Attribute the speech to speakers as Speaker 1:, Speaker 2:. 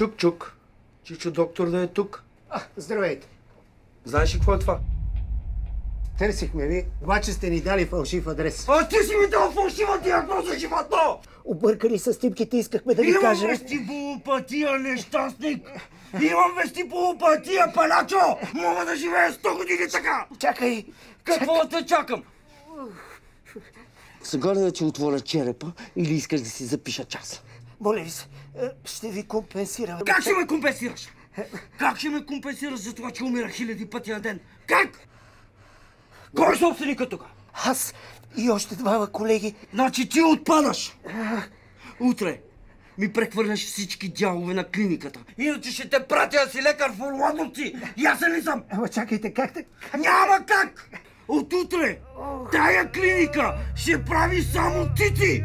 Speaker 1: Чук-чук. Чичо доктор да е тук.
Speaker 2: Здравейте.
Speaker 1: Знаеш ли какво е това?
Speaker 2: Търсихме ви, обаче сте ни дали фалшив адрес.
Speaker 1: А ти си ми дал фалшива диагноза, живота!
Speaker 2: Объркали с снимките, искахме да ви кажем.
Speaker 1: Имам вестибулопатия, нещастник! Имам вестибулопатия, палачо! Мога да живея 100 години така!
Speaker 2: Чакай!
Speaker 1: Какво да чакам?
Speaker 2: Сега ли да ти отворя черепа или искаш да си запиша часа? Моля ви се, ще ви компенсирам.
Speaker 1: Как ще ме компенсираш? Как ще ме компенсираш за това, че умира 1000 пъти на ден? Как? Кой е собственикът тук?
Speaker 2: Аз и още двама колеги.
Speaker 1: Значи ти отпадаш! Утре ми прехвърляш всички дялове на клиниката. Иначе ще те пратя да си лекар в Орладовци. Ясен ли съм?
Speaker 2: Ама чакайте, как?
Speaker 1: Няма как! От утре тая клиника ще прави само цици!